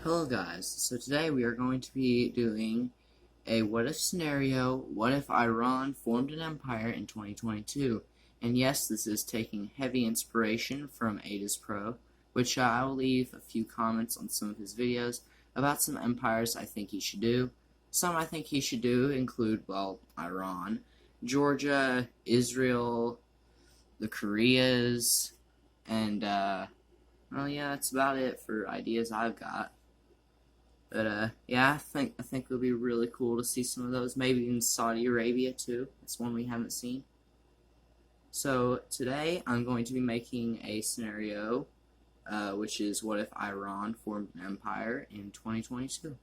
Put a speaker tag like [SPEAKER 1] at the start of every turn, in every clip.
[SPEAKER 1] Hello guys, so today we are going to be doing a what if scenario. What if Iran formed an empire in 2022? And yes, this is taking heavy inspiration from AdisPro, which I will leave a few comments on some of his videos about some empires I think he should do. Some I think he should do include, well, Iran, Georgia, Israel, the Koreas, and well, yeah, that's about it for ideas I've got. But yeah, I think it would be really cool to see some of those. Maybe even Saudi Arabia too. It's one we haven't seen. So today I'm going to be making a scenario, which is what if Iran formed an empire in 2022.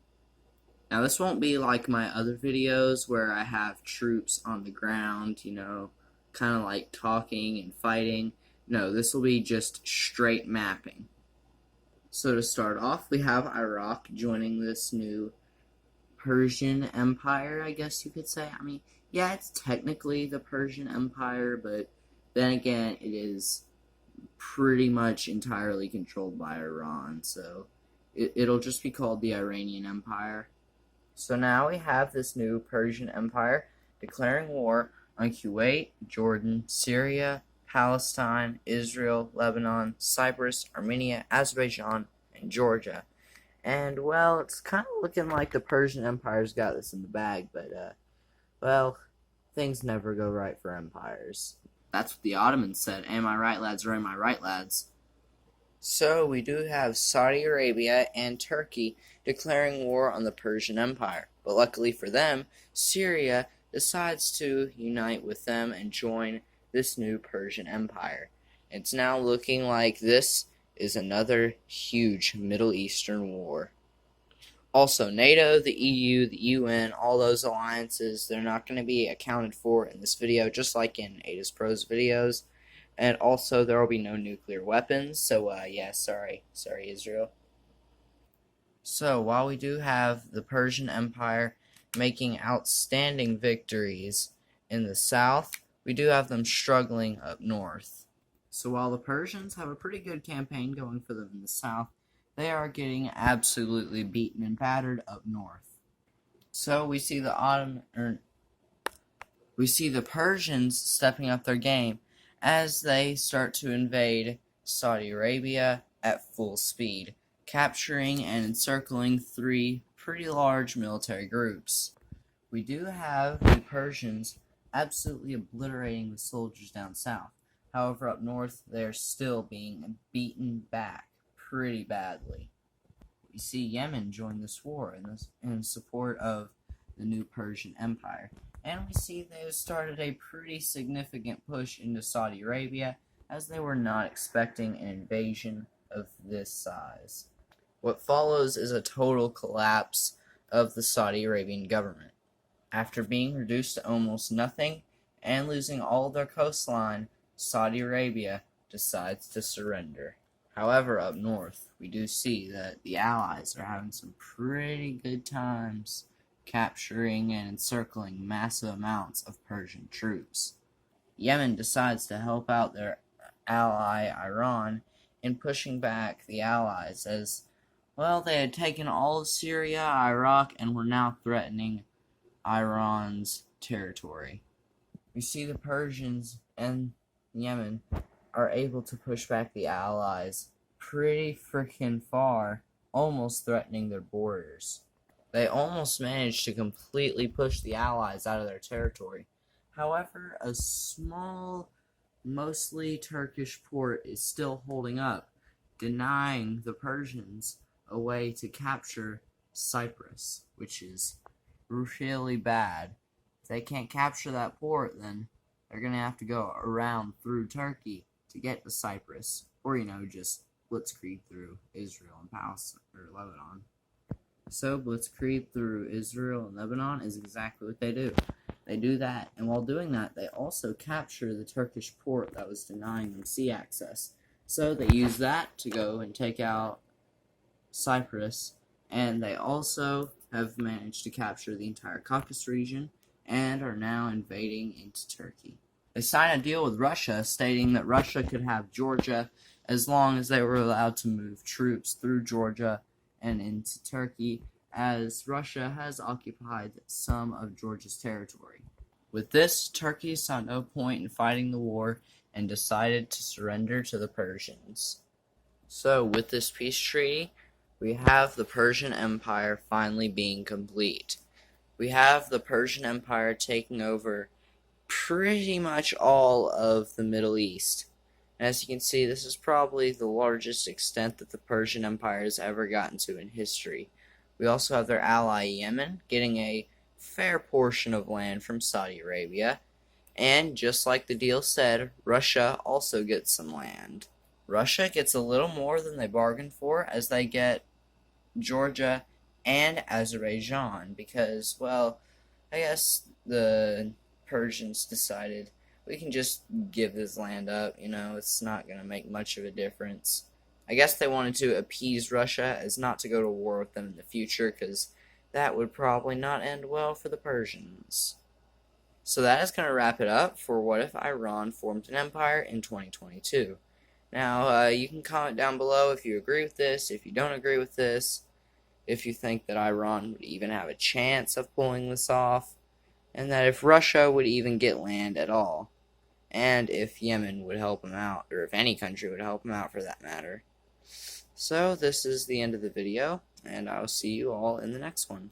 [SPEAKER 1] Now this won't be like my other videos where I have troops on the ground, kind of like talking and fighting. No, this will be just straight mapping. So to start off, we have Iraq joining this new Persian Empire, I guess you could say. I mean, yeah, it's technically the Persian Empire, but then again, it is pretty much entirely controlled by Iran, so it'll just be called the Iranian Empire. So now we have this new Persian Empire declaring war on Kuwait, Jordan, Syria, Palestine, Israel, Lebanon, Cyprus, Armenia, Azerbaijan, and Georgia. And, well, it's kind of looking like the Persian Empire's got this in the bag, but, well, things never go right for empires. That's what the Ottomans said. Am I right, lads, or am I right, lads? So, we do have Saudi Arabia and Turkey declaring war on the Persian Empire. But luckily for them, Syria decides to unite with them and join this new Persian Empire. It's now looking like this is another huge Middle Eastern war. Also, NATO, the EU, the UN, all those alliances, they're not going to be accounted for in this video, just like in AdisPro's videos. And also, there will be no nuclear weapons, so yeah, sorry Israel. So, while we do have the Persian Empire making outstanding victories in the south, we do have them struggling up north. So while the Persians have a pretty good campaign going for them in the south, they are getting absolutely beaten and battered up north. So we see the Persians stepping up their game as they start to invade Saudi Arabia at full speed, capturing and encircling 3 pretty large military groups. We do have the Persians absolutely obliterating the soldiers down south. However, up north, they're still being beaten back pretty badly. We see Yemen join this war in support of the new Persian Empire. And we see they've started a pretty significant push into Saudi Arabia, as they were not expecting an invasion of this size. What follows is a total collapse of the Saudi Arabian government. After being reduced to almost nothing and losing all of their coastline, Saudi Arabia decides to surrender. However, up north, we do see that the Allies are having some pretty good times capturing and encircling massive amounts of Persian troops. Yemen decides to help out their ally Iran in pushing back the Allies, as, well, they had taken all of Syria, Iraq, and were now threatening Iran's territory. We see the Persians and Yemen are able to push back the Allies pretty freaking far, almost threatening their borders. They almost managed to completely push the Allies out of their territory. However, a small, mostly Turkish port is still holding up, denying the Persians a way to capture Cyprus, which is really bad. If they can't capture that port, then they're going to have to go around through Turkey to get to Cyprus, or, just blitzkrieg through Israel and Palestine, or Lebanon. So, blitzkrieg through Israel and Lebanon is exactly what they do. They do that, and while doing that, they also capture the Turkish port that was denying them sea access. So, they use that to go and take out Cyprus, and they also have managed to capture the entire Caucasus region and are now invading into Turkey. They signed a deal with Russia stating that Russia could have Georgia as long as they were allowed to move troops through Georgia and into Turkey, as Russia has occupied some of Georgia's territory. With this, Turkey saw no point in fighting the war and decided to surrender to the Persians. So, with this peace treaty, we have the Persian Empire finally being complete. We have the Persian Empire taking over pretty much all of the Middle East. And as you can see, this is probably the largest extent that the Persian Empire has ever gotten to in history. We also have their ally Yemen getting a fair portion of land from Saudi Arabia. And just like the deal said, Russia also gets some land. Russia gets a little more than they bargained for, as they get Georgia and Azerbaijan, because, well, I guess the Persians decided we can just give this land up, it's not going to make much of a difference. I guess they wanted to appease Russia as not to go to war with them in the future, because that would probably not end well for the Persians. So that is going to wrap it up for What If Iran Formed an Empire in 2022. Now, you can comment down below if you agree with this, if you don't agree with this, if you think that Iran would even have a chance of pulling this off, and that if Russia would even get land at all, and if Yemen would help them out, or if any country would help them out for that matter. So, this is the end of the video, and I'll see you all in the next one.